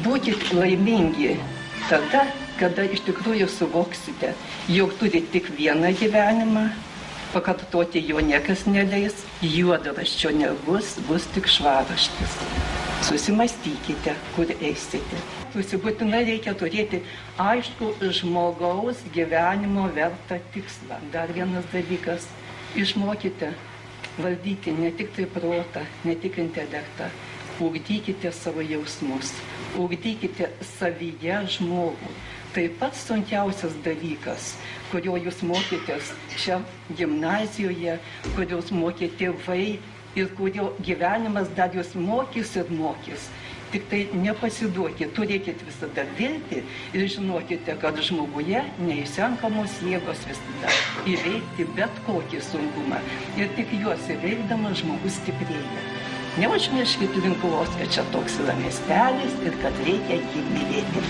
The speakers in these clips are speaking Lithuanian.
Būkit laimingi tada, kada iš tikrųjų suvoksite, jog turi tik vieną gyvenimą, pakartoti jo niekas neleis, juodraščio nebus, bus tik švarraštis. Susimastykite, kur eisite. Būtinai reikia turėti aišku žmogaus gyvenimo vertą tikslą. Dar vienas dalykas, išmokite valdyti ne tik tai protą, ne tik intelektą, ugdykite savo jausmus, ugdykite savyje žmogų. Tai pats sunkiausias dalykas, kurio jūs mokytės čia gimnazijoje, kurio mokė tėvai ir kurio gyvenimas dar jūs mokys ir mokys. Tik tai nepasiduokit, turėkit visada viltį ir žinokite, kad žmoguje neišsenkamos jėgos visada įveikti bet kokį sunkumą. Ir tik juos įveikdamas žmogus stiprėja. Neužmirškit Linkuvos, kad čia toks yra miestelis ir kad reikia jį mylėti.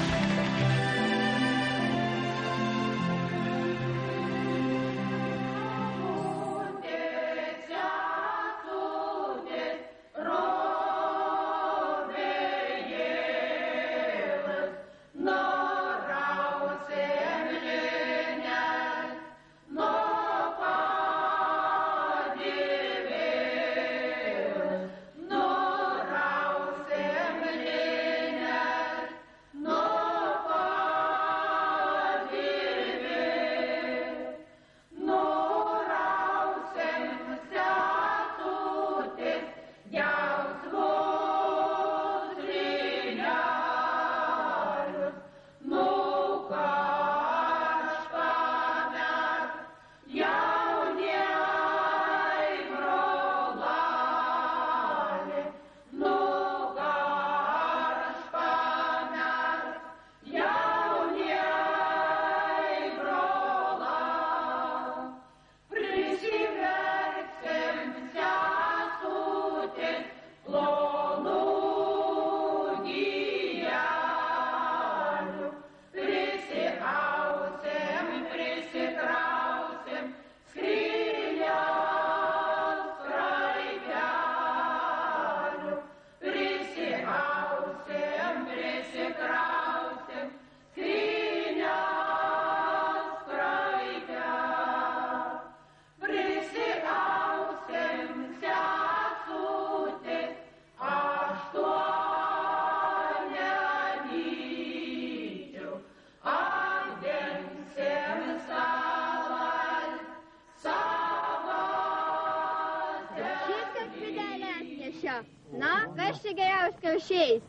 Na, kas čia geriausias kiaušys?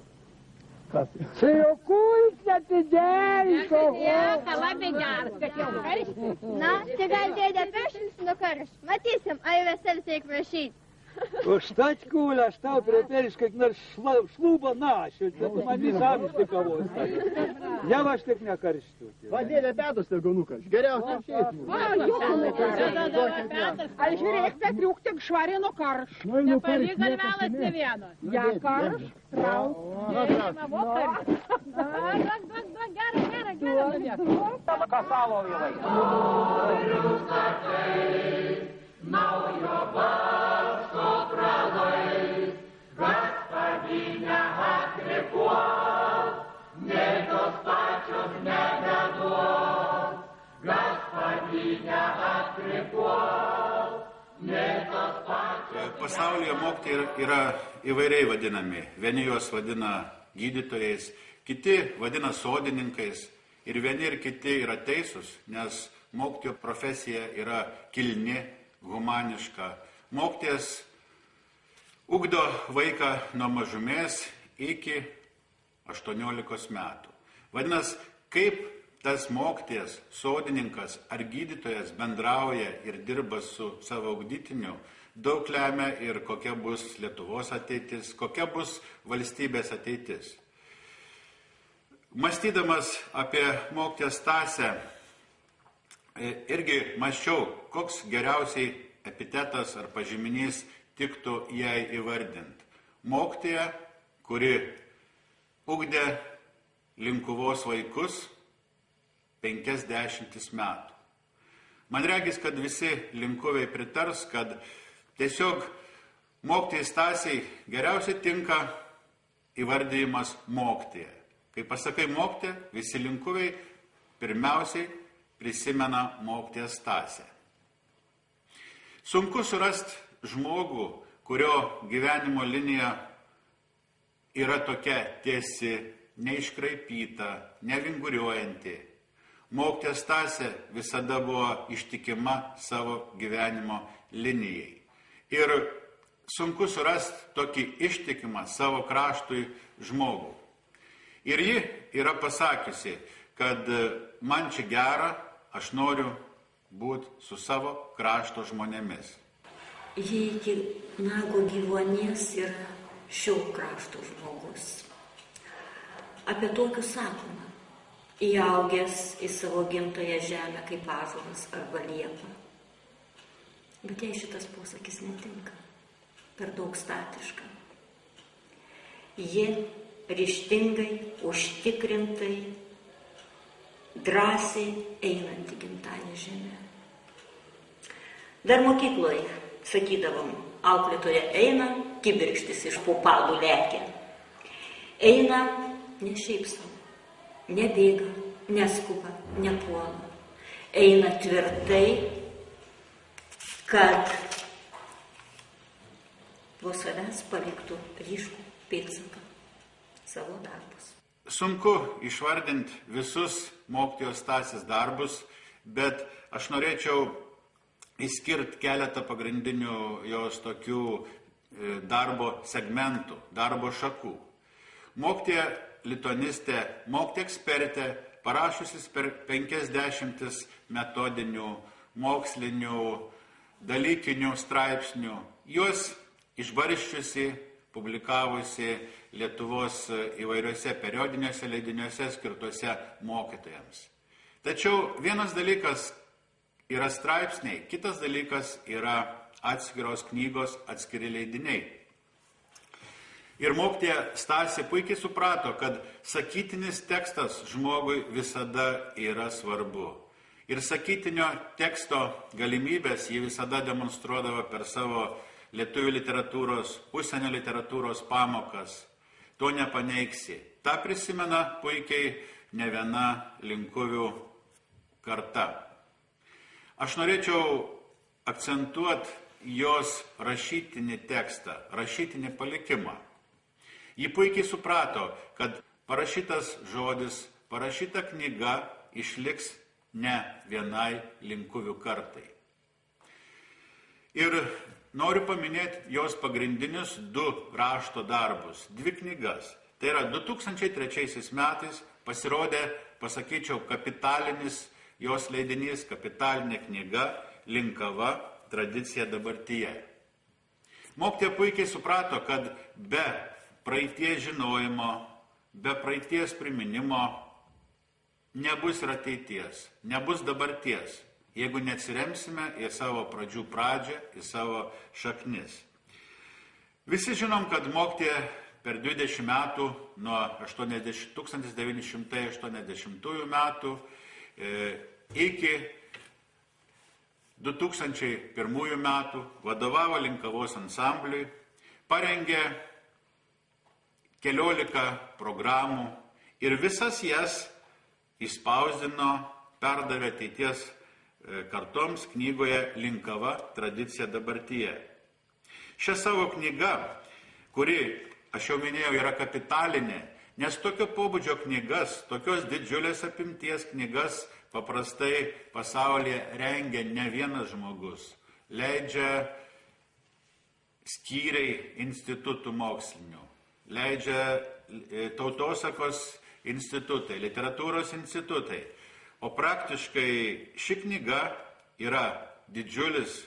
Kas? Čia jau kulkė atidėjai, Nieka, labai geras, kad jau karštis. Na, tai gal dėdė priešins nukarš. Matysim, ar visiems reikia prašyti. Užtat kūlė, aš tau pripėliš, kaip nors šlubą našiu, bet tu man visamiškai kavos. Jau aš tik nekarštu. Vadėlė Petas ir Gonukas, geriausiai šiais. Ar žiūrėk, kad juk tik švari nuo karš. Nepalyg galvelas ne vieno. Ja karš, trauk. Gerai. Kasalo vėlai. Naujo varško pralais, Gaspadinę atrikuos, nei tos pačios nebeduos. Gaspadinę atrikuos, nei tos pačios. Pasaulyje mokytojai yra įvairiai vadinami. Vieni juos vadina gydytojais, kiti vadina sodininkais ir vieni ir kiti yra teisūs, nes mokytojo profesija yra kilni, humaniška. Mokytojas ugdo vaiką nuo mažumės iki 18 metų. Vadinasi, kaip tas mokytojas, sodininkas ar gydytojas bendrauja ir dirba su savo ugdytiniu, daug lemia ir kokia bus Lietuvos ateitis, kokia bus valstybės ateitis. Mąstydamas apie mokytoją Stasę, irgi mąsčiau, koks geriausiai epitetas ar pažyminys tiktų jai įvardinti. Mokytoja, kuri ugdė Linkuvos vaikus 50 metų. Man regis, kad visi linkuviai pritars, kad tiesiog mokytojai Stasiai geriausiai tinka įvardyjimas mokytoja. Kai pasakai mokytoja, visi linkuviai pirmiausiai prisimena mokytoją Stasę. Sunku surasti žmogų, kurio gyvenimo linija yra tokia tiesi, neiškraipyta, nevinguriuojanti. Mokytoja Stasė visada buvo ištikima savo gyvenimo linijai. Ir sunku surasti tokį ištikimą savo kraštui žmogų. Ir ji yra pasakiusi, kad man čia gera, aš noriu būti su savo krašto žmonėmis. Ji iki nago gyvuonies yra šio krašto žmogus. Apie tokius sakoma, įaugęs į savo gimtąją žemę kaip ąžuolas arba liepa. Bet jai šitas posakis netinka, per daug statiška. Ji ryžtingai, užtikrintai, drąsiai einanti gimtąją žemę. Dar mokykloje sakydavom, auklėtoja eina, kibirkštis iš po padų lekia. Eina ne šiaip savo, nebėga, neskuba, nepuola. Eina tvirtai, kad po savęs paliktų ryškų pėdsaką savo darbus. Sunku išvardinti visus mokytojos Stasės darbus, bet aš norėčiau išskirti keletą pagrindinių jos tokių darbo segmentų, darbo šakų. Mokytoja lituanistė, mokytoja ekspertė, parašiusis per 50 metodinių, mokslinių, dalykinių straipsnių, juos išbarščiusi, publikavusi Lietuvos įvairiuose periodiniuose leidiniuose skirtuose mokytojams. Tačiau vienas dalykas yra straipsniai, kitas dalykas yra atskiros knygos, atskiri leidiniai. Ir mokytoja Stasė puikiai suprato, kad sakytinis tekstas žmogui visada yra svarbu. Ir sakytinio teksto galimybės jį visada demonstruodavo per savo lietuvių literatūros, užsienio literatūros pamokas. To nepaneigsi. Ta prisimena puikiai ne viena linkuvių karta. Aš norėčiau akcentuoti jos rašytinį tekstą, rašytinį palikimą. Ji puikiai suprato, kad parašytas žodis, parašyta knyga išliks ne vienai linkuvių kartai. Ir noriu paminėti jos pagrindinius 2 rašto darbus, 2 knygas. Tai yra 2003 metais pasirodė, pasakyčiau, kapitalinis jos leidinys, kapitalinė knyga Linkava tradicija dabartyje. Mokytoja puikiai suprato, kad be praeities žinojimo, be praeities priminimo nebus ir ateities, nebus dabarties, jeigu neatsiremsime į savo pradžių pradžią, į savo šaknis. Visi žinom, kad mokytoja per 20 metų, nuo 1980 metų iki 2001 metų vadovavo Linkavos ansambliui, parengė 14 programų ir visas jas išspausdino, perdavė ateities kartoms knygoje Linkava tradicija dabartyje. Šią savo knygą, kuri, aš jau minėjau, yra kapitalinė, nes tokio pobūdžio knygas, tokios didžiulės apimties knygas paprastai pasaulyje rengia ne vienas žmogus. Leidžia skyriai institutų mokslinių, leidžia tautosakos institutai, literatūros institutai. O praktiškai ši knyga yra didžiulis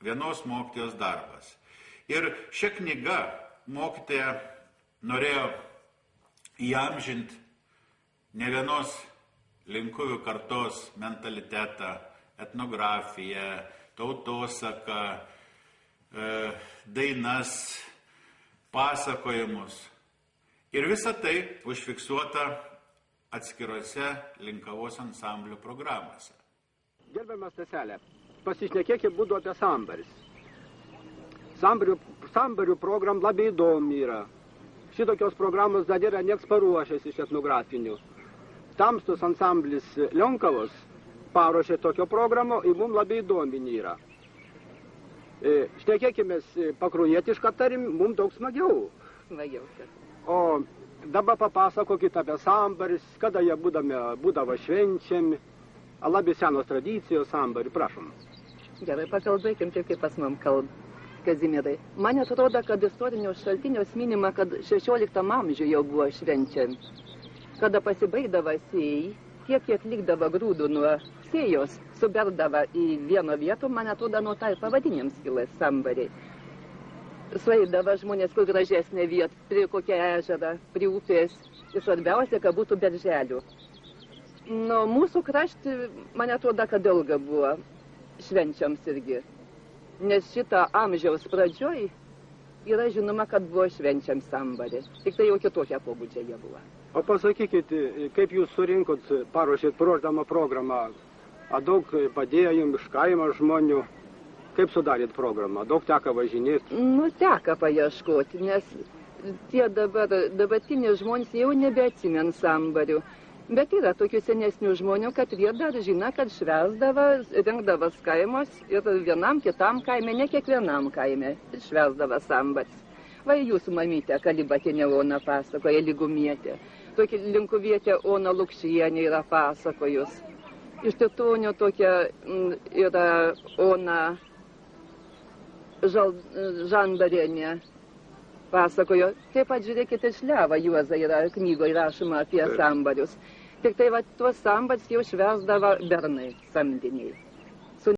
vienos mokytojos darbas. Ir šią knygą mokytoja norėjo įamžinti ne vienos linkuvių kartos mentalitetą, etnografiją, tautosaką, dainas, pasakojimus. Ir visa tai užfiksuota atskiruose Linkavos ansamblio programuose. Gerbiamas Staselė, pasišnekėkime būdu apie sambaris. Sambarių program labai įdomi yra. šitokios programos dar yra nieks paruošęs iš etnografinių. Tamstos ansamblis Lionkavos paruošė tokio programo ir mums labai įdomi yra. Šnekėkimės pakruojietišką tarim, mums daug smagiau. O dabar papasakokit apie sambaris, kada jie būdavo švenčiami, labai senos tradicijos sambari, prašom. Gerai, pakalbėkim taip, kaip pas mum kalb, Kazimierai. Man atrodo, kad istorinius šaltinius minima, kad 16 amžiuje jau buvo švenčiami. Kada pasibaigdavo sėjai, tiek, kiek likdavo grūdų nuo sėjos, suberdavo į vieno vietų, man atrodo, nuo tai pavadinims kilęs sambariai. Sueidavo žmonės, kur gražesnė vieta, prie kokią ežerą, prie upės. Ir svarbiausia, kad būtų berželių. Nu, mūsų krašti, man atrodo, kad ilga buvo švenčiams irgi. Nes šitą amžiaus pradžioj yra žinoma, kad buvo švenčiams sambarį. Tik tai jau kitokia pobūdžia jie buvo. O pasakykit, kaip jūs surinkot, paruošėt ruošdama programą, daug padėjo jums iš kaimo žmonių, kaip sudarėt programą, daug teka važinėti? Nu, teka paieškoti, nes tie dabartiniai žmonės jau nebeatsimena sambarių. Bet yra tokių senesnių žmonių, kad jie dar žino, kad švęsdavo, rinkdavo kaimus ir vienam kitam kaime, ne kiekvienam kaime, švęsdavo sambaris. Va jūsų mamytė, Kalibatinė Ona pasakoja, Lygumietė. Tokia linkuvietė Ona Lukšienė yra pasakojus. Iš Titonių tokia yra Ona Žandarienė pasakojo. Taip pat žiūrėkite, Šliava Juoza yra knygoje rašoma apie sambarius. Tik tai va tuos sambarius jau švęsdavo bernai samdiniai.